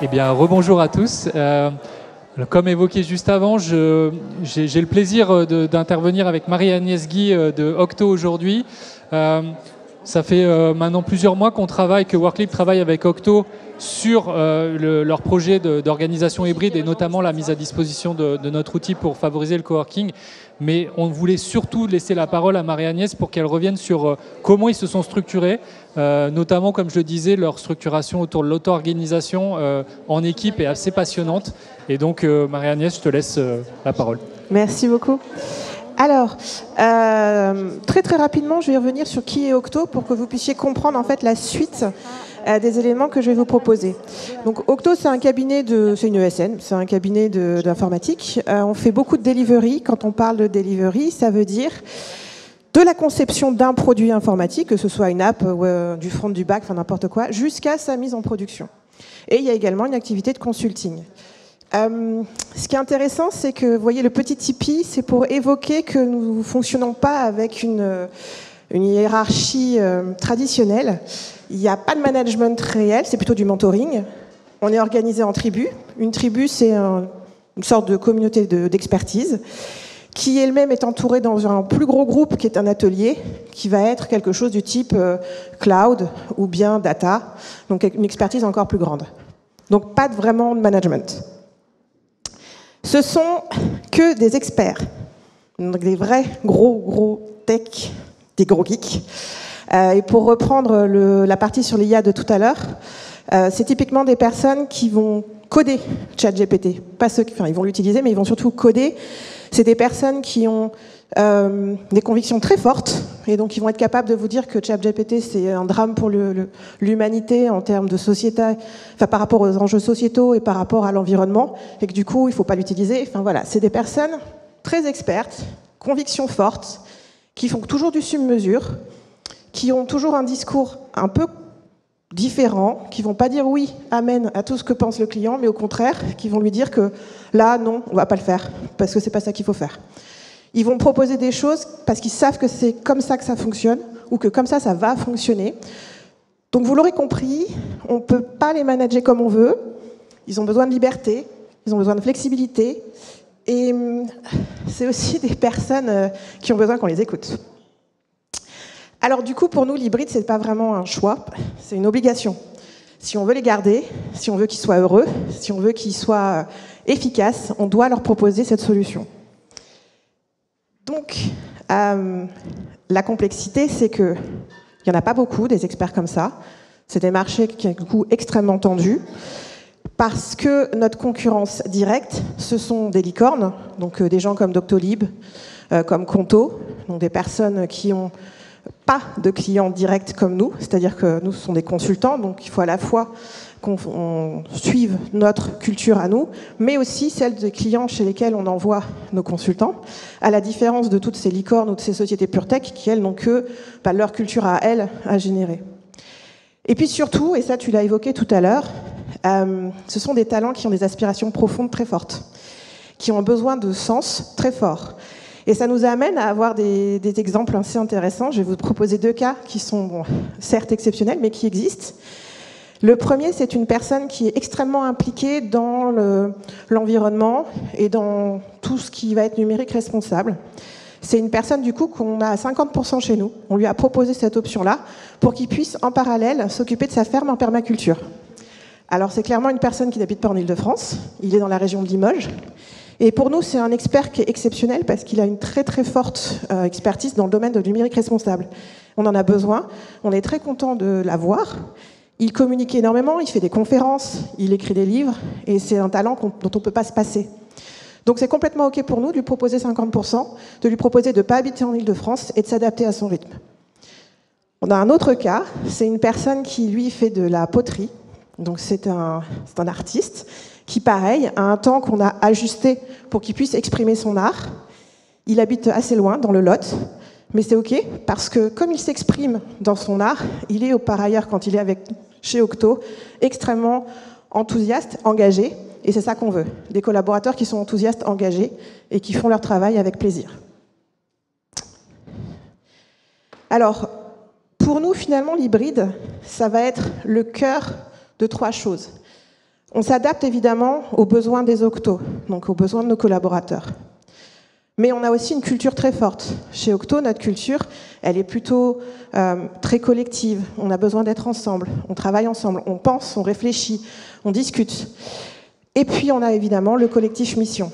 Eh bien, rebonjour à tous. Comme évoqué juste avant, j'ai le plaisir d'intervenir avec Marie-Agnès Guy de Octo aujourd'hui. Ça fait maintenant plusieurs mois que Worklib travaille avec Octo sur leur projet d'organisation hybride et notamment la mise à disposition de notre outil pour favoriser le coworking. Mais on voulait surtout laisser la parole à Marie-Agnès pour qu'elle revienne sur comment ils se sont structurés, notamment, comme je le disais, leur structuration autour de l'auto-organisation en équipe est assez passionnante. Et donc, Marie-Agnès, je te laisse la parole. Merci beaucoup. Alors, très très rapidement, je vais revenir sur qui est Octo pour que vous puissiez comprendre en fait la suite des éléments que je vais vous proposer. Donc Octo, c'est une ESN, c'est un cabinet d'informatique. On fait beaucoup de delivery. Quand on parle de delivery, ça veut dire de la conception d'un produit informatique, que ce soit une app, du front, du back, enfin n'importe quoi, jusqu'à sa mise en production. Et il y a également une activité de consulting. Ce qui est intéressant, c'est que, vous voyez, le petit Tipeee, c'est pour évoquer que nous ne fonctionnons pas avec une hiérarchie traditionnelle. Il n'y a pas de management réel, c'est plutôt du mentoring. On est organisé en tribus. Une tribu, c'est une sorte de communauté d'expertise qui elle-même est entourée dans un plus gros groupe qui est un atelier, qui va être quelque chose du type cloud ou bien data, donc une expertise encore plus grande. Donc pas vraiment de management. Ce sont que des experts, donc des vrais gros tech, des gros geeks. Et pour reprendre la partie sur l'IA de tout à l'heure, c'est typiquement des personnes qui vont coder ChatGPT. Pas ceux ils vont l'utiliser, mais ils vont surtout coder. C'est des personnes qui ont des convictions très fortes, et donc ils vont être capables de vous dire que ChatGPT, c'est un drame pour l'humanité en termes de société, enfin par rapport aux enjeux sociétaux et par rapport à l'environnement, et que du coup, il ne faut pas l'utiliser. Enfin voilà, c'est des personnes très expertes, convictions fortes, qui font toujours du sur-mesure, qui ont toujours un discours un peu différent, qui vont pas dire oui, amen à tout ce que pense le client, mais au contraire, qui vont lui dire que là, non, on va pas le faire, parce que c'est pas ça qu'il faut faire. Ils vont proposer des choses parce qu'ils savent que c'est comme ça que ça fonctionne, ou que comme ça va fonctionner. Donc vous l'aurez compris, on peut pas les manager comme on veut, ils ont besoin de liberté, ils ont besoin de flexibilité, et c'est aussi des personnes qui ont besoin qu'on les écoute. Alors du coup, pour nous, l'hybride, c'est pas vraiment un choix, c'est une obligation. Si on veut les garder, si on veut qu'ils soient heureux, si on veut qu'ils soient efficaces, on doit leur proposer cette solution. Donc, la complexité, c'est qu'il n'y en a pas beaucoup, des experts comme ça. C'est des marchés qui ont du coup extrêmement tendus, parce que notre concurrence directe, ce sont des licornes, donc des gens comme Doctolib, comme Conto, donc des personnes qui ont pas de clients directs comme nous, c'est-à-dire que nous, ce sont des consultants, donc il faut à la fois qu'on suive notre culture à nous, mais aussi celle des clients chez lesquels on envoie nos consultants, à la différence de toutes ces licornes ou de ces sociétés pure tech qui, elles, n'ont que leur culture à elles à générer. Et puis surtout, et ça tu l'as évoqué tout à l'heure, ce sont des talents qui ont des aspirations profondes très fortes, qui ont un besoin de sens très fort. Et ça nous amène à avoir des exemples assez intéressants. Je vais vous proposer 2 cas qui sont certes exceptionnels, mais qui existent. Le premier, c'est une personne qui est extrêmement impliquée dans l'environnement et dans tout ce qui va être numérique responsable. C'est une personne, du coup, qu'on a à 50% chez nous. On lui a proposé cette option-là pour qu'il puisse, en parallèle, s'occuper de sa ferme en permaculture. Alors, c'est clairement une personne qui n'habite pas en Île-de-France. Il est dans la région de Limoges. Et pour nous, c'est un expert qui est exceptionnel parce qu'il a une très très forte expertise dans le domaine de numérique responsable. On en a besoin, on est très content de l'avoir. Il communique énormément, il fait des conférences, il écrit des livres, et c'est un talent dont on ne peut pas se passer. Donc c'est complètement OK pour nous de lui proposer 50%, de lui proposer de ne pas habiter en Île-de-France et de s'adapter à son rythme. On a un autre cas, c'est une personne qui, lui, fait de la poterie. Donc c'est un artiste qui, pareil, a un temps qu'on a ajusté pour qu'il puisse exprimer son art. Il habite assez loin, dans le Lot, mais c'est OK, parce que comme il s'exprime dans son art, il est par ailleurs, quand il est chez Octo, extrêmement enthousiaste, engagé, et c'est ça qu'on veut. Des collaborateurs qui sont enthousiastes, engagés, et qui font leur travail avec plaisir. Alors, pour nous, finalement, l'hybride, ça va être le cœur de 3 choses. On s'adapte évidemment aux besoins des Octo, donc aux besoins de nos collaborateurs. Mais on a aussi une culture très forte. Chez Octo, notre culture, elle est plutôt très collective. On a besoin d'être ensemble, on travaille ensemble, on pense, on réfléchit, on discute. Et puis on a évidemment le collectif mission.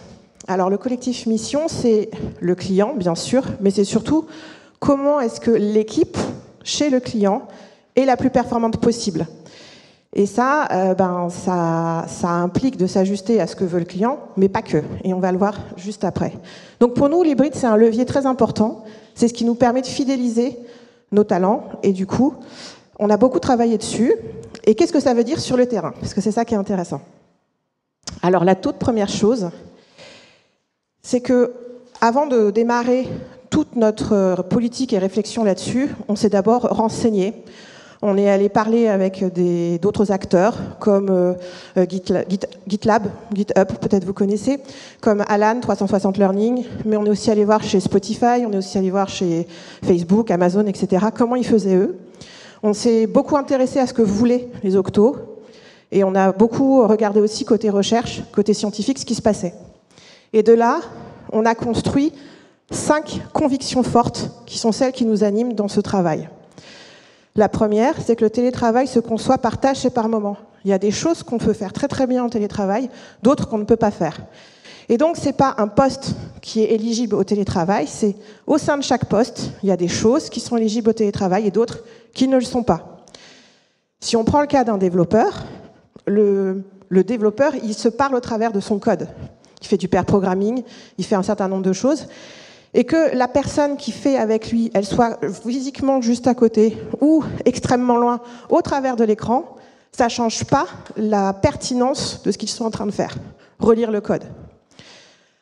Alors le collectif mission, c'est le client, bien sûr, mais c'est surtout comment est-ce que l'équipe, chez le client, est la plus performante possible. Et ça, ça implique de s'ajuster à ce que veut le client, mais pas que. Et on va le voir juste après. Donc pour nous, l'hybride, c'est un levier très important. C'est ce qui nous permet de fidéliser nos talents. Et du coup, on a beaucoup travaillé dessus. Et qu'est-ce que ça veut dire sur le terrain? Parce que c'est ça qui est intéressant. Alors la toute première chose, c'est que avant de démarrer toute notre politique et réflexion là-dessus, on s'est d'abord renseigné. On est allé parler avec d'autres acteurs, comme GitLab, GitHub, peut-être vous connaissez, comme Alan, 360 Learning, mais on est aussi allé voir chez Spotify, on est aussi allé voir chez Facebook, Amazon, etc., comment ils faisaient eux. On s'est beaucoup intéressé à ce que voulaient les Octo, et on a beaucoup regardé aussi côté recherche, côté scientifique, ce qui se passait. Et de là, on a construit 5 convictions fortes, qui sont celles qui nous animent dans ce travail. La première, c'est que le télétravail se conçoit par tâches et par moment. Il y a des choses qu'on peut faire très très bien en télétravail, d'autres qu'on ne peut pas faire. Et donc, ce n'est pas un poste qui est éligible au télétravail, c'est au sein de chaque poste, il y a des choses qui sont éligibles au télétravail et d'autres qui ne le sont pas. Si on prend le cas d'un développeur, le développeur, il se parle au travers de son code. Il fait du pair programming, il fait un certain nombre de choses. Et que la personne qui fait avec lui, elle soit physiquement juste à côté ou extrêmement loin au travers de l'écran, ça ne change pas la pertinence de ce qu'ils sont en train de faire, relire le code.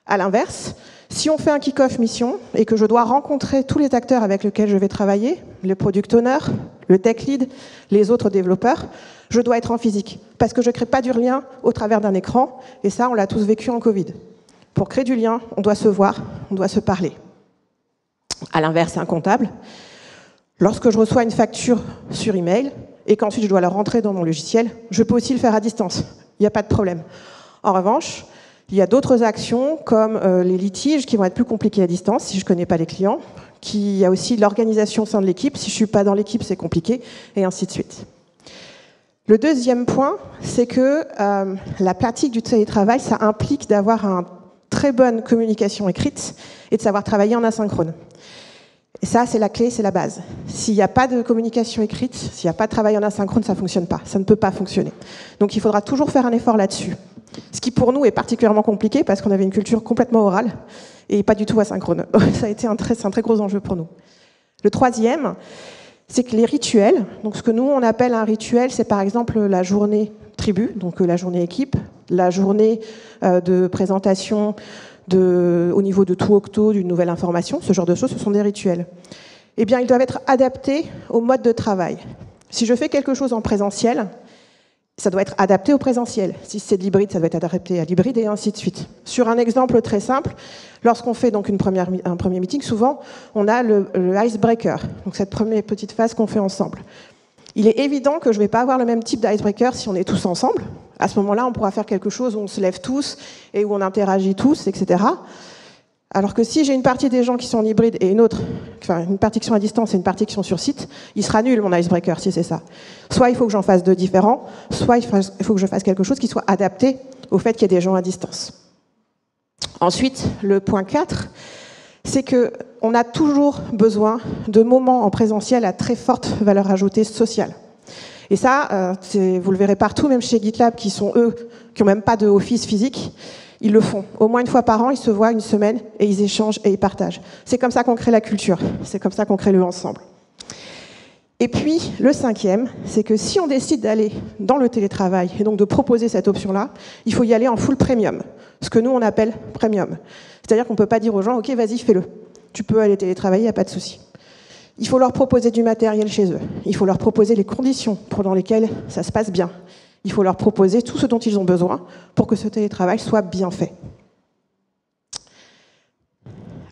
À l'inverse, si on fait un kick-off mission et que je dois rencontrer tous les acteurs avec lesquels je vais travailler, le product owner, le tech lead, les autres développeurs, je dois être en physique parce que je ne crée pas du lien au travers d'un écran et ça, on l'a tous vécu en Covid. Pour créer du lien, on doit se voir, on doit se parler. À l'inverse, un comptable, lorsque je reçois une facture sur email et qu'ensuite je dois la rentrer dans mon logiciel, je peux aussi le faire à distance. Il n'y a pas de problème. En revanche, il y a d'autres actions comme les litiges qui vont être plus compliqués à distance si je ne connais pas les clients. Il y a aussi l'organisation au sein de l'équipe. Si je ne suis pas dans l'équipe, c'est compliqué, et ainsi de suite. Le deuxième point, c'est que la pratique du télétravail, ça implique d'avoir une très bonne communication écrite et de savoir travailler en asynchrone. Et ça, c'est la clé, c'est la base. S'il n'y a pas de communication écrite, s'il n'y a pas de travail en asynchrone, ça ne fonctionne pas. Ça ne peut pas fonctionner. Donc il faudra toujours faire un effort là-dessus. Ce qui pour nous est particulièrement compliqué parce qu'on avait une culture complètement orale et pas du tout asynchrone. Ça a été un très gros enjeu pour nous. Le troisième, c'est que les rituels, donc ce que nous on appelle un rituel, c'est par exemple la journée tribu, donc la journée équipe, la journée de présentation au niveau de tout Octo, d'une nouvelle information, ce genre de choses, ce sont des rituels. Eh bien, ils doivent être adaptés au mode de travail. Si je fais quelque chose en présentiel, ça doit être adapté au présentiel. Si c'est de l'hybride, ça doit être adapté à l'hybride et ainsi de suite. Sur un exemple très simple, lorsqu'on fait donc un premier meeting, souvent, on a le icebreaker, donc cette première petite phase qu'on fait ensemble. Il est évident que je ne vais pas avoir le même type d'icebreaker si on est tous ensemble. À ce moment-là, on pourra faire quelque chose où on se lève tous et où on interagit tous, etc. Alors que si j'ai une partie des gens qui sont en hybride et une autre, enfin une partie qui sont à distance et une partie qui sont sur site, il sera nul mon icebreaker si c'est ça. Soit il faut que j'en fasse deux différents, soit il faut que je fasse quelque chose qui soit adapté au fait qu'il y ait des gens à distance. Ensuite, le point 4, c'est qu'on a toujours besoin de moments en présentiel à très forte valeur ajoutée sociale. Et ça, vous le verrez partout, même chez GitLab, qui sont eux, qui n'ont même pas de office physique, ils le font. Au moins une fois par an, ils se voient une semaine et ils échangent et ils partagent. C'est comme ça qu'on crée la culture, c'est comme ça qu'on crée le ensemble. Et puis, le cinquième, c'est que si on décide d'aller dans le télétravail et donc de proposer cette option-là, il faut y aller en full premium, ce que nous on appelle premium. C'est-à-dire qu'on ne peut pas dire aux gens, ok, vas-y, fais-le. Tu peux aller télétravailler, il n'y a pas de souci. Il faut leur proposer du matériel chez eux. Il faut leur proposer les conditions dans lesquelles ça se passe bien. Il faut leur proposer tout ce dont ils ont besoin pour que ce télétravail soit bien fait.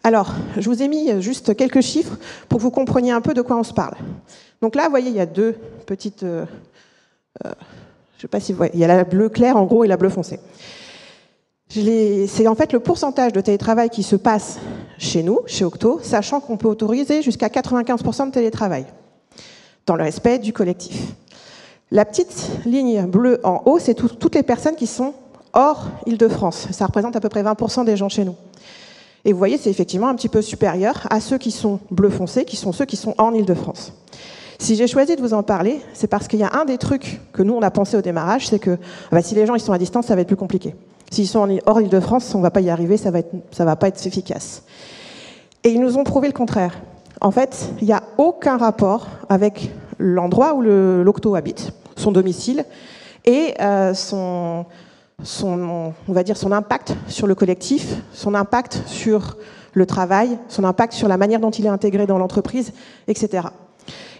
Alors, je vous ai mis juste quelques chiffres pour que vous compreniez un peu de quoi on se parle. Donc là, vous voyez, il y a deux petites Je sais pas si vous voyez, il y a la bleue claire en gros et la bleue foncée. C'est en fait le pourcentage de télétravail qui se passe chez nous, chez Octo, sachant qu'on peut autoriser jusqu'à 95% de télétravail, dans le respect du collectif. La petite ligne bleue en haut, c'est toutes les personnes qui sont hors Île-de-France. Ça représente à peu près 20% des gens chez nous. Et vous voyez, c'est effectivement un petit peu supérieur à ceux qui sont bleu foncé, qui sont ceux qui sont en Île-de-France. Si j'ai choisi de vous en parler, c'est parce qu'il y a un des trucs que nous, on a pensé au démarrage, c'est que si les gens ils sont à distance, ça va être plus compliqué. S'ils sont hors Île-de-France, on ne va pas y arriver, ça va pas être efficace. Et ils nous ont prouvé le contraire. En fait, il n'y a aucun rapport avec l'endroit où l'Octo habite, son domicile, et on va dire son impact sur le collectif, son impact sur le travail, son impact sur la manière dont il est intégré dans l'entreprise, etc.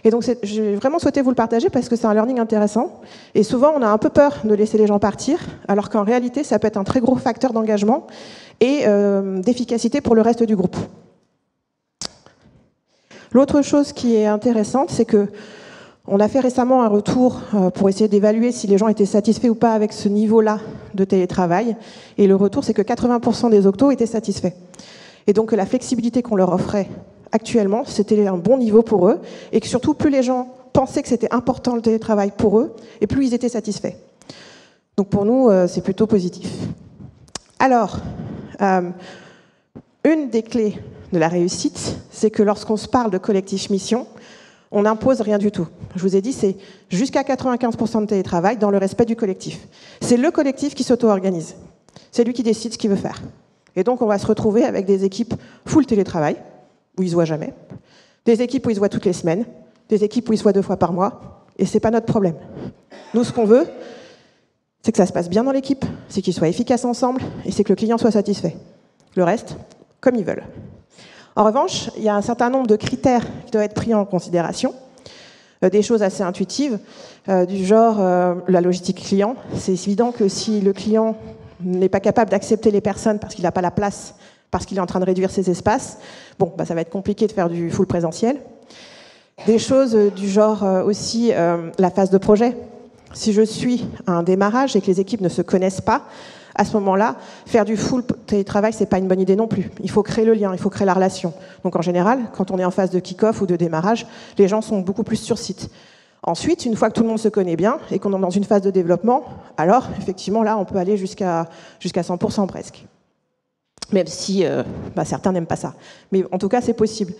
Et donc j'ai vraiment souhaité vous le partager parce que c'est un learning intéressant. Et souvent, on a un peu peur de laisser les gens partir, alors qu'en réalité, ça peut être un très gros facteur d'engagement et d'efficacité pour le reste du groupe. L'autre chose qui est intéressante, c'est que on a fait récemment un retour pour essayer d'évaluer si les gens étaient satisfaits ou pas avec ce niveau-là de télétravail. Et le retour, c'est que 80% des Octos étaient satisfaits. Et donc la flexibilité qu'on leur offrait actuellement, c'était un bon niveau pour eux. Et que surtout, plus les gens pensaient que c'était important le télétravail pour eux, et plus ils étaient satisfaits. Donc pour nous, c'est plutôt positif. Alors, une des clés de la réussite, c'est que lorsqu'on se parle de collectif mission, on n'impose rien du tout. Je vous ai dit, c'est jusqu'à 95% de télétravail dans le respect du collectif. C'est le collectif qui s'auto-organise. C'est lui qui décide ce qu'il veut faire. Et donc, on va se retrouver avec des équipes full télétravail, où ils ne se voient jamais, des équipes où ils se voient toutes les semaines, des équipes où ils se voient 2 fois par mois, et ce n'est pas notre problème. Nous, ce qu'on veut, c'est que ça se passe bien dans l'équipe, c'est qu'ils soient efficaces ensemble, et c'est que le client soit satisfait. Le reste, comme ils veulent. En revanche, il y a un certain nombre de critères qui doivent être pris en considération, des choses assez intuitives, du genre la logistique client. C'est évident que si le client n'est pas capable d'accepter les personnes parce qu'il n'a pas la place, parce qu'il est en train de réduire ses espaces, bon, ça va être compliqué de faire du full présentiel. Des choses du genre aussi la phase de projet. Si je suis à un démarrage et que les équipes ne se connaissent pas, à ce moment-là, faire du full télétravail, c'est pas une bonne idée non plus. Il faut créer le lien, il faut créer la relation. Donc en général, quand on est en phase de kick-off ou de démarrage, les gens sont beaucoup plus sur site. Ensuite, une fois que tout le monde se connaît bien et qu'on est dans une phase de développement, alors effectivement là, on peut aller jusqu'à 100% presque. Même si certains n'aiment pas ça. Mais en tout cas, c'est possible.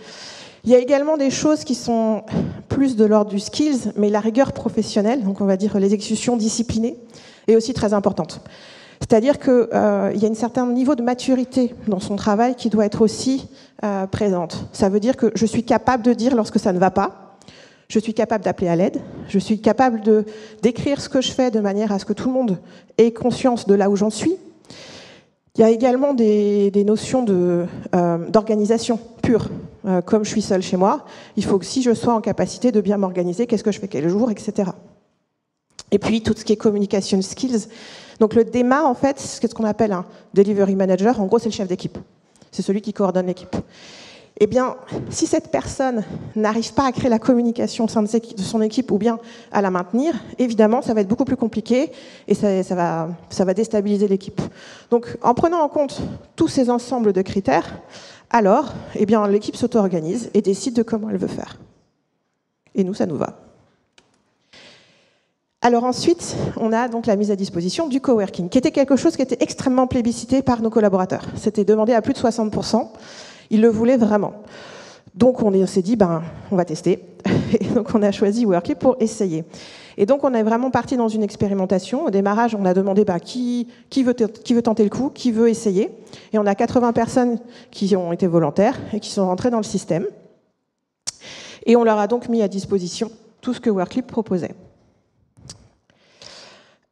Il y a également des choses qui sont plus de l'ordre du skills, mais la rigueur professionnelle, donc on va dire l'exécution disciplinée, est aussi très importante. C'est-à-dire qu'il y a un certain niveau de maturité dans son travail qui doit être aussi présente. Ça veut dire que je suis capable de dire lorsque ça ne va pas, je suis capable d'appeler à l'aide, je suis capable de décrire ce que je fais de manière à ce que tout le monde ait conscience de là où j'en suis. Il y a également des notions d'organisation pure. Comme je suis seule chez moi, il faut que si je sois en capacité de bien m'organiser, qu'est-ce que je fais quel jour, etc. Et puis tout ce qui est communication skills. Donc le DEMA, en fait, c'est ce qu'on appelle un delivery manager. En gros, c'est le chef d'équipe. C'est celui qui coordonne l'équipe. Eh bien, si cette personne n'arrive pas à créer la communication au sein de son équipe ou bien à la maintenir, évidemment, ça va être beaucoup plus compliqué et ça va déstabiliser l'équipe. Donc, en prenant en compte tous ces ensembles de critères, alors, eh bien, l'équipe s'auto-organise et décide de comment elle veut faire. Et nous, ça nous va. Alors ensuite, on a donc la mise à disposition du coworking, qui était quelque chose qui était extrêmement plébiscité par nos collaborateurs. C'était demandé à plus de 60%. Ils le voulaient vraiment. Donc on s'est dit, on va tester. Et donc on a choisi Workly pour essayer. Et donc on est vraiment parti dans une expérimentation. Au démarrage, on a demandé qui veut tenter le coup, qui veut essayer. Et on a 80 personnes qui ont été volontaires et qui sont rentrées dans le système. Et on leur a donc mis à disposition tout ce que Workly proposait.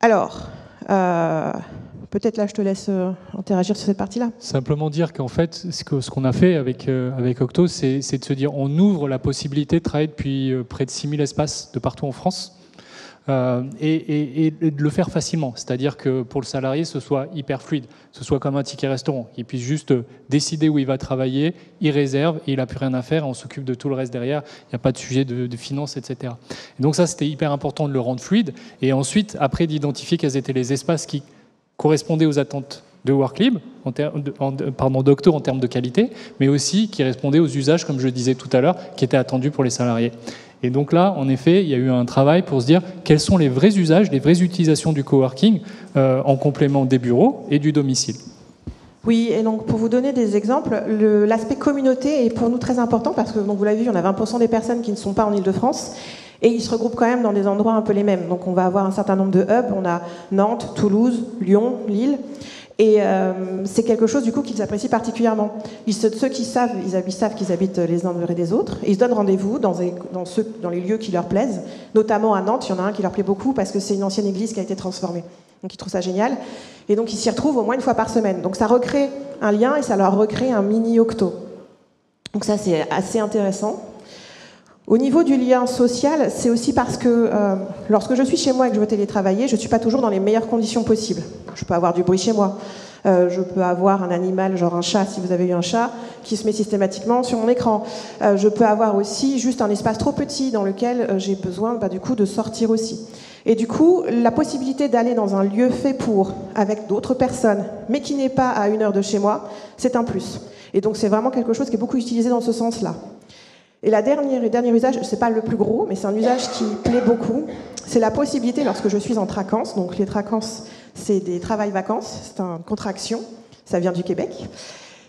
Alors, peut-être là, je te laisse interagir sur cette partie-là. Simplement dire qu'en fait, ce qu'on a fait avec Octo, c'est de se dire on ouvre la possibilité de travailler depuis près de 6000 espaces de partout en France. et de le faire facilement. C'est-à-dire que pour le salarié, ce soit hyper fluide, ce soit comme un ticket restaurant, qu'il puisse juste décider où il va travailler, il réserve et il n'a plus rien à faire, et on s'occupe de tout le reste derrière, il n'y a pas de sujet de finances, etc. Et donc ça, c'était hyper important de le rendre fluide, et ensuite, après, d'identifier quels étaient les espaces qui correspondaient aux attentes de Worklib, d'Octo en termes de qualité, mais aussi qui répondaient aux usages, comme je le disais tout à l'heure, qui étaient attendus pour les salariés. Et donc là, en effet, il y a eu un travail pour se dire quels sont les vrais usages, les vraies utilisations du coworking en complément des bureaux et du domicile. Oui, et donc pour vous donner des exemples, l'aspect communauté est pour nous très important parce que, donc vous l'avez vu, on a 20% des personnes qui ne sont pas en Ile-de-France et ils se regroupent quand même dans des endroits un peu les mêmes. Donc on va avoir un certain nombre de hubs, on a Nantes, Toulouse, Lyon, Lille. Et c'est quelque chose du coup qu'ils apprécient particulièrement. Ceux qui savent, ils savent qu'ils habitent les uns près des autres. Et ils se donnent rendez-vous dans les lieux qui leur plaisent. Notamment à Nantes, il y en a un qui leur plaît beaucoup parce que c'est une ancienne église qui a été transformée. Donc ils trouvent ça génial. Et donc ils s'y retrouvent au moins une fois par semaine. Donc ça recrée un lien et ça leur recrée un mini Octo. Donc ça c'est assez intéressant. Au niveau du lien social, c'est aussi parce que lorsque je suis chez moi et que je veux télétravailler, je ne suis pas toujours dans les meilleures conditions possibles. Je peux avoir du bruit chez moi, je peux avoir un animal, genre un chat, si vous avez eu un chat, qui se met systématiquement sur mon écran. Je peux avoir aussi juste un espace trop petit dans lequel j'ai besoin du coup, de sortir aussi. Et du coup, la possibilité d'aller dans un lieu fait pour, avec d'autres personnes, mais qui n'est pas à 1 heure de chez moi, c'est un plus. Et donc c'est vraiment quelque chose qui est beaucoup utilisé dans ce sens-là. Et le dernier usage, c'est pas le plus gros, mais c'est un usage qui plaît beaucoup, c'est la possibilité, lorsque je suis en traquance, donc les traquances, c'est des travail-vacances, c'est une contraction, ça vient du Québec,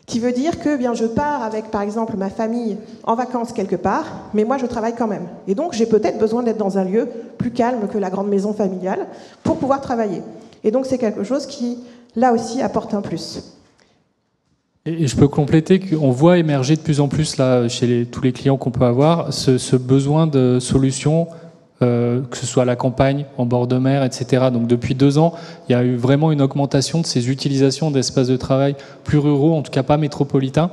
qui veut dire que je pars avec, par exemple, ma famille en vacances quelque part, mais moi, je travaille quand même. Et donc, j'ai peut-être besoin d'être dans un lieu plus calme que la grande maison familiale pour pouvoir travailler. Et donc, c'est quelque chose qui, là aussi, apporte un plus. Et je peux compléter qu'on voit émerger de plus en plus là, chez tous les clients qu'on peut avoir ce besoin de solutions, que ce soit à la campagne, en bord de mer, etc. Donc depuis 2 ans, il y a eu vraiment une augmentation de ces utilisations d'espaces de travail plus ruraux, en tout cas pas métropolitains.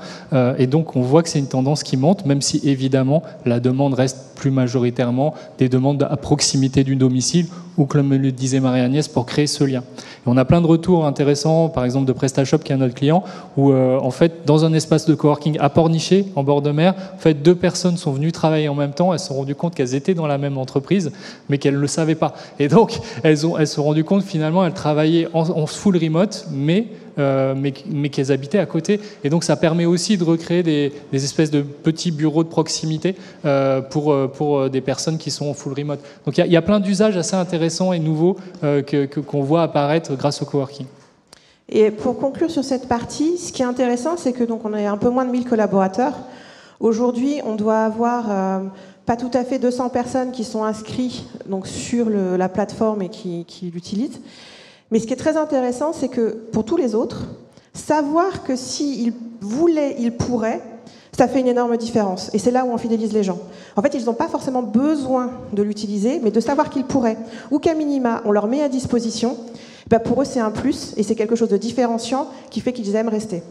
Et donc on voit que c'est une tendance qui monte, même si évidemment la demande reste plus majoritairement des demandes à proximité du domicile ou, comme le disait Marie-Agnès, pour créer ce lien. Et on a plein de retours intéressants, par exemple de PrestaShop, qui est notre client, où en fait, dans un espace de coworking à Pornichet, en bord de mer, en fait, 2 personnes sont venues travailler en même temps, elles se sont rendues compte qu'elles étaient dans la même entreprise, mais qu'elles ne le savaient pas. Et donc, elles se sont rendues compte, finalement, elles travaillaient en full remote, mais qu'elles habitaient à côté. Et donc, ça permet aussi de recréer des espèces de petits bureaux de proximité pour des personnes qui sont en full remote. Donc, il y a plein d'usages assez intéressants et nouveaux qu'on voit apparaître grâce au coworking. Et pour conclure sur cette partie, ce qui est intéressant, c'est que donc on a un peu moins de 1000 collaborateurs. Aujourd'hui, on doit avoir pas tout à fait 200 personnes qui sont inscrites donc, sur la plateforme et qui l'utilisent. Mais ce qui est très intéressant, c'est que pour tous les autres, savoir que s'ils voulaient, ils pourraient, ça fait une énorme différence. Et c'est là où on fidélise les gens. En fait, ils n'ont pas forcément besoin de l'utiliser, mais de savoir qu'ils pourraient. Ou qu'à minima, on leur met à disposition. Pour eux, c'est un plus, et c'est quelque chose de différenciant qui fait qu'ils aiment rester.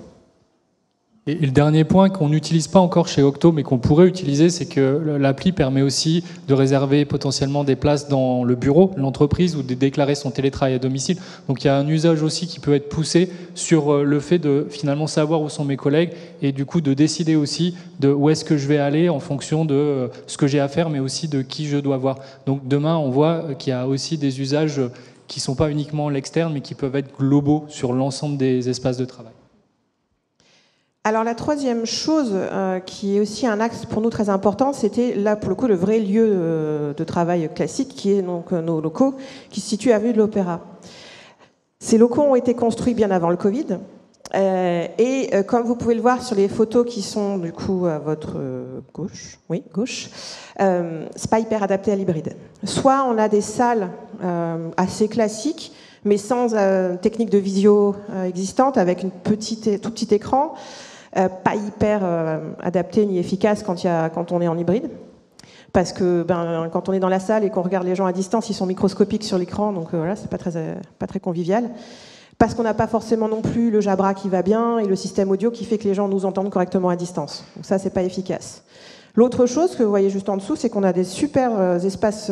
Et le dernier point qu'on n'utilise pas encore chez Octo, mais qu'on pourrait utiliser, c'est que l'appli permet aussi de réserver potentiellement des places dans le bureau, l'entreprise, ou de déclarer son télétravail à domicile. Donc il y a un usage aussi qui peut être poussé sur le fait de finalement savoir où sont mes collègues et du coup de décider aussi de où est-ce que je vais aller en fonction de ce que j'ai à faire, mais aussi de qui je dois voir. Donc demain, on voit qu'il y a aussi des usages qui ne sont pas uniquement l'externe, mais qui peuvent être globaux sur l'ensemble des espaces de travail. Alors la troisième chose qui est aussi un axe pour nous très important, c'était là pour le coup le vrai lieu de travail classique qui est donc nos locaux qui se situent avenue de l'Opéra. Ces locaux ont été construits bien avant le Covid et comme vous pouvez le voir sur les photos qui sont du coup à votre gauche, c'est pas hyper adapté à l'hybride. Soit on a des salles assez classiques mais sans technique de visio existante avec tout petit écran. Pas hyper adapté ni efficace quand on est en hybride. Parce que quand on est dans la salle et qu'on regarde les gens à distance, ils sont microscopiques sur l'écran, donc voilà, c'est pas très convivial. Parce qu'on n'a pas forcément non plus le Jabra qui va bien et le système audio qui fait que les gens nous entendent correctement à distance. Donc ça, c'est pas efficace. L'autre chose que vous voyez juste en dessous, c'est qu'on a des super espaces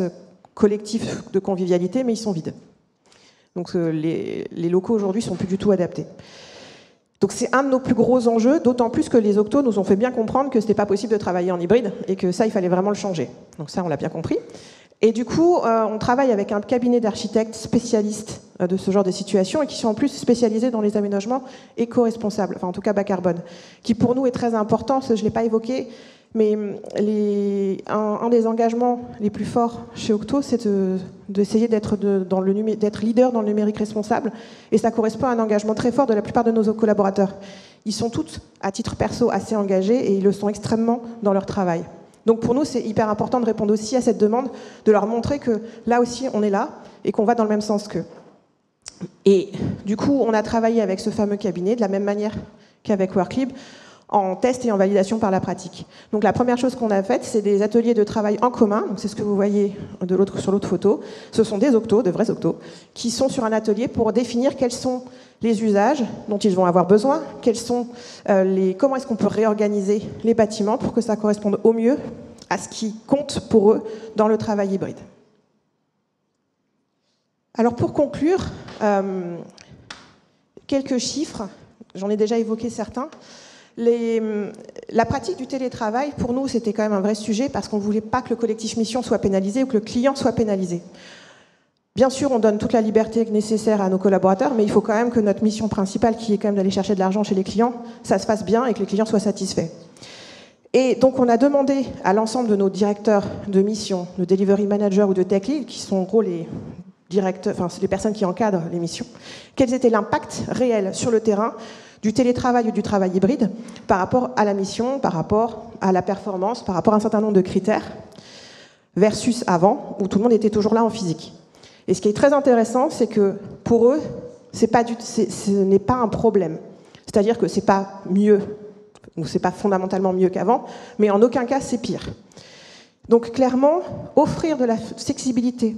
collectif de convivialité, mais ils sont vides. Donc les locaux aujourd'hui sont plus du tout adaptés. Donc c'est un de nos plus gros enjeux, d'autant plus que les Octos nous ont fait bien comprendre que ce n'était pas possible de travailler en hybride et que ça, il fallait vraiment le changer. Donc ça, on l'a bien compris. Et du coup, on travaille avec un cabinet d'architectes spécialistes de ce genre de situation et qui sont en plus spécialisés dans les aménagements éco-responsables, enfin en tout cas bas carbone, qui pour nous est très important, je ne l'ai pas évoqué, mais un des engagements les plus forts chez Octo, c'est d'essayer d'être leader dans le numérique responsable. Et ça correspond à un engagement très fort de la plupart de nos collaborateurs. Ils sont tous, à titre perso, assez engagés et ils le sont extrêmement dans leur travail. Donc pour nous, c'est hyper important de répondre aussi à cette demande, de leur montrer que là aussi, on est là et qu'on va dans le même sens qu'eux. Et du coup, on a travaillé avec ce fameux cabinet de la même manière qu'avec Worklib, en test et en validation par la pratique. Donc la première chose qu'on a faite, c'est des ateliers de travail en commun. Donc c'est ce que vous voyez sur l'autre photo. Ce sont des Octos, de vrais Octos, qui sont sur un atelier pour définir quels sont les usages dont ils vont avoir besoin, comment est-ce qu'on peut réorganiser les bâtiments pour que ça corresponde au mieux à ce qui compte pour eux dans le travail hybride. Alors pour conclure, quelques chiffres, j'en ai déjà évoqué certains. La pratique du télétravail, pour nous, c'était quand même un vrai sujet parce qu'on ne voulait pas que le collectif mission soit pénalisé ou que le client soit pénalisé. Bien sûr, on donne toute la liberté nécessaire à nos collaborateurs, mais il faut quand même que notre mission principale, qui est quand même d'aller chercher de l'argent chez les clients, ça se fasse bien et que les clients soient satisfaits. Et donc, on a demandé à l'ensemble de nos directeurs de mission, de delivery manager ou de tech lead, qui sont en gros les personnes qui encadrent les missions, quels étaient l'impact réel sur le terrain du télétravail ou du travail hybride par rapport à la mission, par rapport à la performance, par rapport à un certain nombre de critères, versus avant, où tout le monde était toujours là en physique. Et ce qui est très intéressant, c'est que pour eux, ce n'est pas un problème. C'est-à-dire que c'est pas mieux, ou c'est pas fondamentalement mieux qu'avant, mais en aucun cas c'est pire. Donc clairement, offrir de la flexibilité,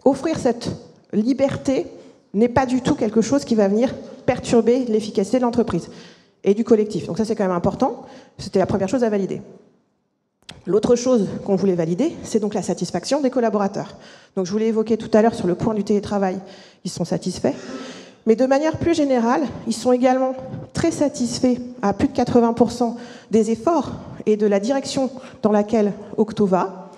offrir cette liberté n'est pas du tout quelque chose qui va venir perturber l'efficacité de l'entreprise et du collectif. Donc ça, c'est quand même important. C'était la première chose à valider. L'autre chose qu'on voulait valider, c'est donc la satisfaction des collaborateurs. Donc je vous l'ai évoqué tout à l'heure sur le point du télétravail, ils sont satisfaits. Mais de manière plus générale, ils sont également très satisfaits à plus de 80% des efforts et de la direction dans laquelle Octo va.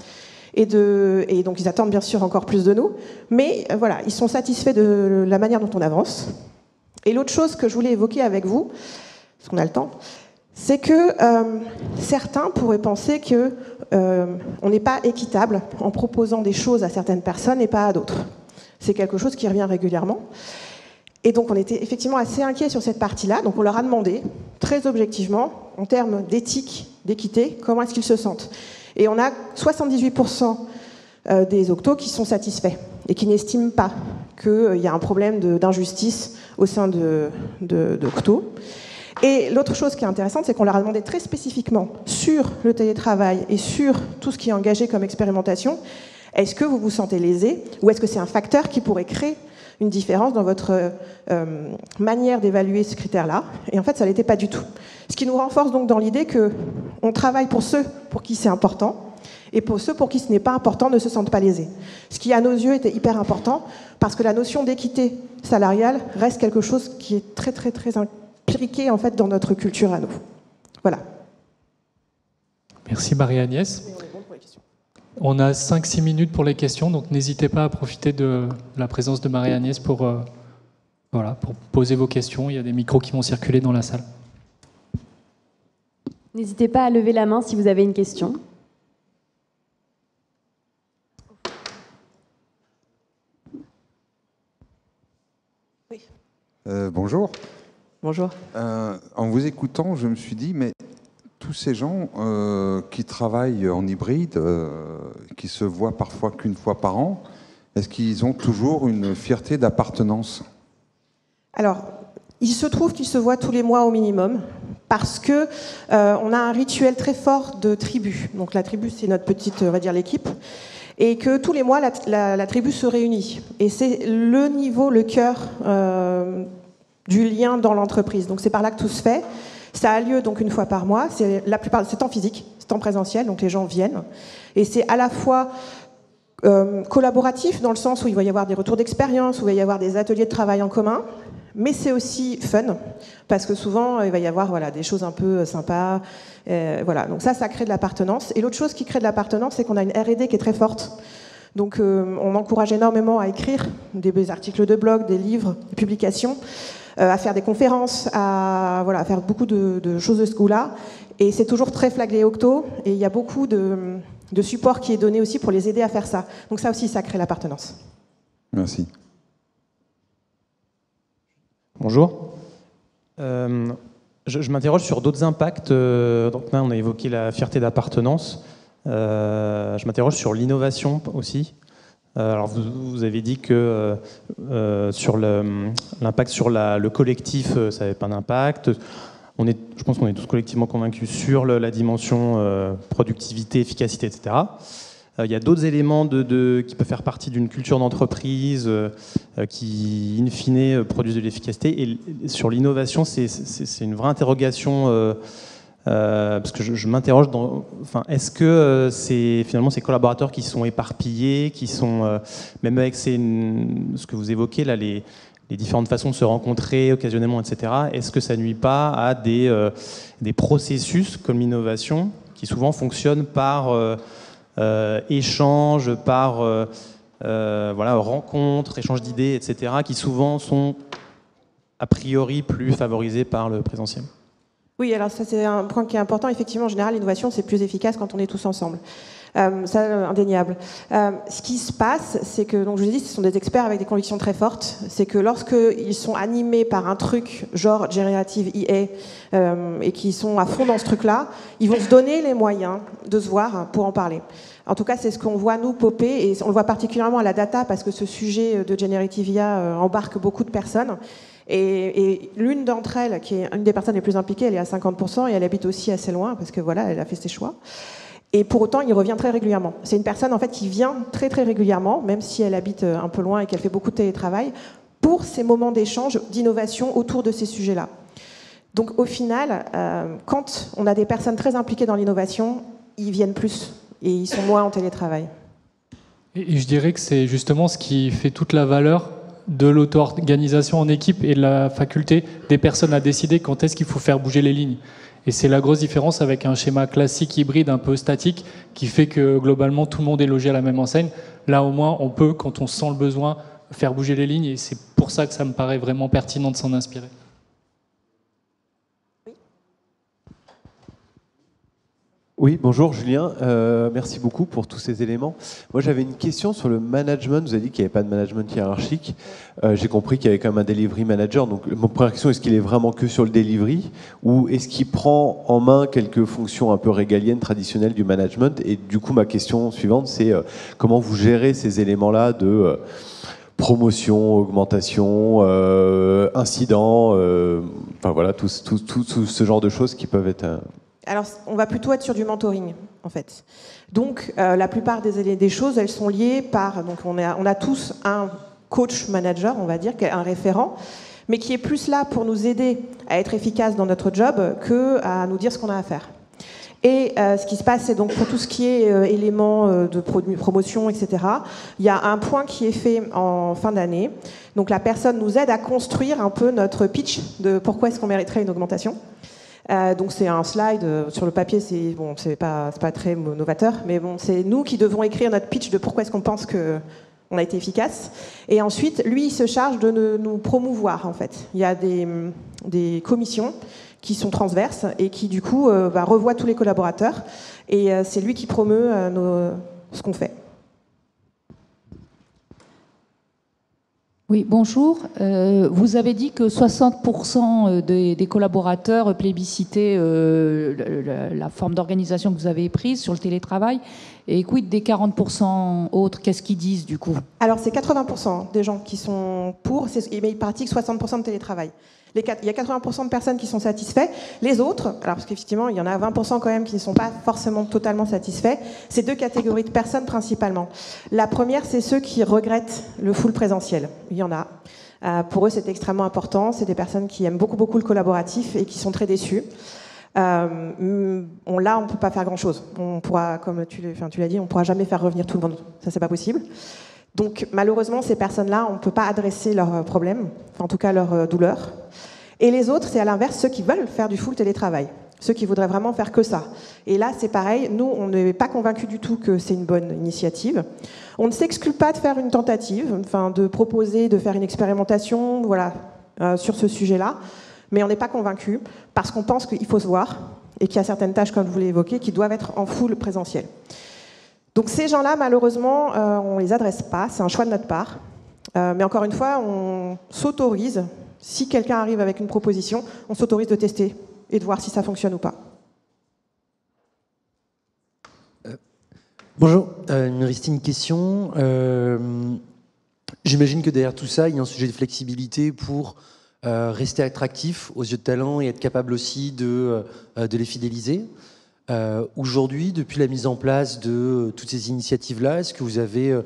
Et donc ils attendent bien sûr encore plus de nous, mais voilà, ils sont satisfaits de la manière dont on avance. Et l'autre chose que je voulais évoquer avec vous, parce qu'on a le temps, c'est que certains pourraient penser qu'on n'est pas équitable en proposant des choses à certaines personnes et pas à d'autres. C'est quelque chose qui revient régulièrement. Et donc on était effectivement assez inquiets sur cette partie-là, donc on leur a demandé, très objectivement, en termes d'éthique, d'équité, comment est-ce qu'ils se sentent. Et on a 78% des Octos qui sont satisfaits et qui n'estiment pas qu'il y a un problème d'injustice au sein d'Octo. Et l'autre chose qui est intéressante, c'est qu'on leur a demandé très spécifiquement sur le télétravail et sur tout ce qui est engagé comme expérimentation, est-ce que vous vous sentez lésé ou est-ce que c'est un facteur qui pourrait créer une différence dans votre manière d'évaluer ce critère-là? Et en fait, ça ne l'était pas du tout. Ce qui nous renforce donc dans l'idée qu'on travaille pour ceux pour qui c'est important, et pour ceux pour qui ce n'est pas important ne se sentent pas lésés. Ce qui, à nos yeux, était hyper important, parce que la notion d'équité salariale reste quelque chose qui est très, très, très imbriqué en fait, dans notre culture à nous. Voilà. Merci Marie-Agnès. On a 5-6 minutes pour les questions, donc n'hésitez pas à profiter de la présence de Marie-Agnès pour poser vos questions. Il y a des micros qui vont circuler dans la salle. N'hésitez pas à lever la main si vous avez une question. Oui. Bonjour. Bonjour. En vous écoutant, je me suis dit, mais tous ces gens qui travaillent en hybride, qui se voient parfois qu'une fois par an, est-ce qu'ils ont toujours une fierté d'appartenance? Alors, il se trouve qu'ils se voient tous les mois au minimum, parce que on a un rituel très fort de tribu. Donc la tribu, c'est notre petite, on va dire, l'équipe. Et que tous les mois, la tribu se réunit. Et c'est le niveau, le cœur du lien dans l'entreprise. Donc c'est par là que tout se fait. Ça a lieu donc une fois par mois. C'est en physique, c'est en présentiel, donc les gens viennent. Et c'est à la fois Collaboratif dans le sens où il va y avoir des retours d'expérience, où il va y avoir des ateliers de travail en commun, mais c'est aussi fun, parce que souvent il va y avoir des choses un peu sympas. Donc ça crée de l'appartenance. Et l'autre chose qui crée de l'appartenance, c'est qu'on a une R&D qui est très forte. Donc on encourage énormément à écrire des articles de blog, des livres, des publications, à faire des conférences, à faire beaucoup de choses de ce goût-là. Et c'est toujours très flagué Octo, et il y a beaucoup de support qui est donné aussi pour les aider à faire ça. Donc ça aussi, ça crée l'appartenance. Merci. Bonjour. Je m'interroge sur d'autres impacts. Donc là, on a évoqué la fierté d'appartenance. Je m'interroge sur l'innovation aussi. Alors vous avez dit que sur l'impact sur le collectif, ça n'avait pas d'impact. Je pense qu'on est tous collectivement convaincus sur la dimension productivité, efficacité, etc. Il y a d'autres éléments qui peuvent faire partie d'une culture d'entreprise qui, in fine, produisent de l'efficacité. Et sur l'innovation, c'est une vraie interrogation parce que je m'interroge est-ce que finalement ces collaborateurs qui sont éparpillés, qui sont même avec ce que vous évoquez là, les différentes façons de se rencontrer occasionnellement, etc. Est-ce que ça nuit pas à des processus comme l'innovation qui souvent fonctionnent par échange, par rencontre, échange d'idées, etc., qui souvent sont a priori plus favorisés par le présentiel? Oui, alors ça c'est un point qui est important. Effectivement, en général, l'innovation c'est plus efficace quand on est tous ensemble. Ça, indéniable. Ce qui se passe, c'est que, donc je vous ai dit, ce sont des experts avec des convictions très fortes. C'est que lorsqu'ils sont animés par un truc genre Generative IA et qu'ils sont à fond dans ce truc-là, ils vont se donner les moyens de se voir pour en parler. En tout cas, c'est ce qu'on voit nous popper, et on le voit particulièrement à la data parce que ce sujet de Generative IA embarque beaucoup de personnes. Et l'une d'entre elles, qui est une des personnes les plus impliquées, elle est à 50% et elle habite aussi assez loin parce que voilà, elle a fait ses choix. Et pour autant, il revient très régulièrement. C'est une personne en fait qui vient très très régulièrement, même si elle habite un peu loin et qu'elle fait beaucoup de télétravail, pour ces moments d'échange, d'innovation autour de ces sujets-là. Donc au final, quand on a des personnes très impliquées dans l'innovation, ils viennent plus et ils sont moins en télétravail. Et je dirais que c'est justement ce qui fait toute la valeur de l'auto-organisation en équipe et de la faculté des personnes à décider quand est-ce qu'il faut faire bouger les lignes. Et c'est la grosse différence avec un schéma classique hybride un peu statique qui fait que globalement tout le monde est logé à la même enseigne. Là au moins on peut, quand on sent le besoin, faire bouger les lignes, et c'est pour ça que ça me paraît vraiment pertinent de s'en inspirer. Oui, bonjour Julien, merci beaucoup pour tous ces éléments. Moi j'avais une question sur le management. Vous avez dit qu'il n'y avait pas de management hiérarchique. J'ai compris qu'il y avait quand même un delivery manager. Donc ma première question, est-ce qu'il est vraiment que sur le delivery, ou est-ce qu'il prend en main quelques fonctions un peu régaliennes, traditionnelles du management? Et du coup ma question suivante, c'est comment vous gérez ces éléments-là de promotion, augmentation, incidents, enfin voilà, tout ce genre de choses qui peuvent être... Alors, on va plutôt être sur du mentoring, en fait. Donc, la plupart des choses, elles sont liées par... Donc, on a tous un coach manager, on va dire, un référent, mais qui est plus là pour nous aider à être efficaces dans notre job qu'à nous dire ce qu'on a à faire. Et ce qui se passe, c'est donc pour tout ce qui est éléments de promotion, etc., il y a un point qui est fait en fin d'année. Donc, la personne nous aide à construire un peu notre pitch de pourquoi est-ce qu'on mériterait une augmentation. Donc c'est un slide sur le papier, c'est pas très novateur, mais bon, c'est nous qui devons écrire notre pitch de pourquoi est-ce qu'on pense qu'on a été efficace. Et ensuite, lui, il se charge de nous promouvoir, en fait. Il y a des commissions qui sont transverses et qui, du coup, revoient tous les collaborateurs. Et c'est lui qui promeut ce qu'on fait. Oui, bonjour. Vous avez dit que 60% des collaborateurs plébiscitaient la forme d'organisation que vous avez prise sur le télétravail. Et quid des 40% autres? Qu'est-ce qu'ils disent du coup? Alors c'est 80% des gens qui sont pour, mais il pratique 60% de télétravail. Il y a 80% de personnes qui sont satisfaits. Les autres, alors parce qu'effectivement, il y en a 20% quand même qui ne sont pas forcément totalement satisfaits, c'est deux catégories de personnes principalement. La première, c'est ceux qui regrettent le full présentiel. Il y en a. Pour eux, c'est extrêmement important. C'est des personnes qui aiment beaucoup, beaucoup le collaboratif et qui sont très déçues. Là, on ne peut pas faire grand-chose. On pourra, comme tu l'as dit, on ne pourra jamais faire revenir tout le monde. Ça, c'est pas possible. Donc, malheureusement, ces personnes-là, on ne peut pas adresser leurs problèmes, enfin, en tout cas leurs douleurs. Et les autres, c'est à l'inverse, ceux qui veulent faire du full télétravail. Ceux qui voudraient vraiment faire que ça. Et là, c'est pareil. Nous, on n'est pas convaincus du tout que c'est une bonne initiative. On ne s'exclut pas de faire une tentative, enfin, de proposer, de faire une expérimentation, voilà, sur ce sujet-là. Mais on n'est pas convaincus parce qu'on pense qu'il faut se voir et qu'il y a certaines tâches, comme vous l'évoquez, qui doivent être en full présentiel. Donc ces gens-là, malheureusement, on ne les adresse pas. C'est un choix de notre part. Mais encore une fois, on s'autorise, si quelqu'un arrive avec une proposition, on s'autorise de tester et de voir si ça fonctionne ou pas. Bonjour, il me restait une question. J'imagine que derrière tout ça, il y a un sujet de flexibilité pour rester attractif aux yeux de talent et être capable aussi de les fidéliser. Aujourd'hui, depuis la mise en place de toutes ces initiatives-là, est-ce que vous avez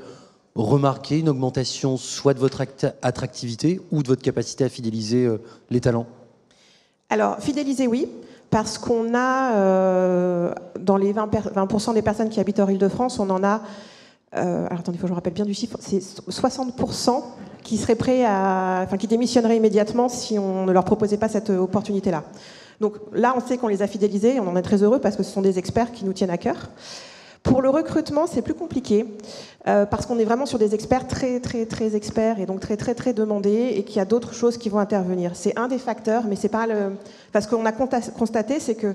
remarqué une augmentation soit de votre attractivité ou de votre capacité à fidéliser les talents ? Alors, fidéliser, oui, parce qu'on a, dans les 20% des personnes qui habitent hors Île-de-France, on en a, alors attendez, il faut que je me rappelle bien du chiffre, c'est 60% qui seraient prêts qui démissionneraient immédiatement si on ne leur proposait pas cette opportunité-là. Donc là, on sait qu'on les a fidélisés, on en est très heureux parce que ce sont des experts qui nous tiennent à cœur. Pour le recrutement, c'est plus compliqué parce qu'on est vraiment sur des experts très, très, très experts et donc très, très, très demandés et qu'il y a d'autres choses qui vont intervenir. C'est un des facteurs, mais c'est pas le... Parce qu'on a constaté, c'est que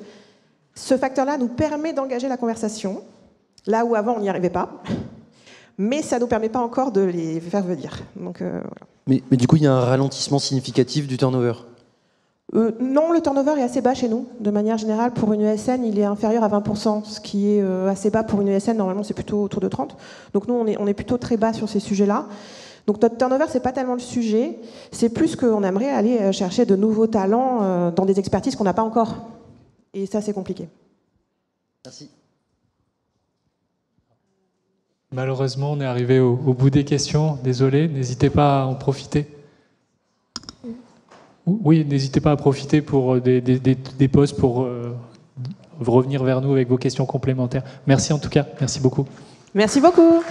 ce facteur-là nous permet d'engager la conversation, là où avant on n'y arrivait pas, mais ça ne nous permet pas encore de les faire venir. Donc, voilà. Mais du coup, il y a un ralentissement significatif du turnover ? Non, le turnover est assez bas chez nous. De manière générale, pour une ESN, il est inférieur à 20%, ce qui est assez bas pour une ESN. Normalement, c'est plutôt autour de 30%. Donc nous, on est plutôt très bas sur ces sujets-là. Donc notre turnover, c'est pas tellement le sujet. C'est plus qu'on aimerait aller chercher de nouveaux talents dans des expertises qu'on n'a pas encore. Et ça, c'est compliqué. Merci. Malheureusement, on est arrivé au bout des questions. Désolé, n'hésitez pas à en profiter. Oui, n'hésitez pas à profiter pour des postes pour revenir vers nous avec vos questions complémentaires. Merci en tout cas, merci beaucoup. Merci beaucoup.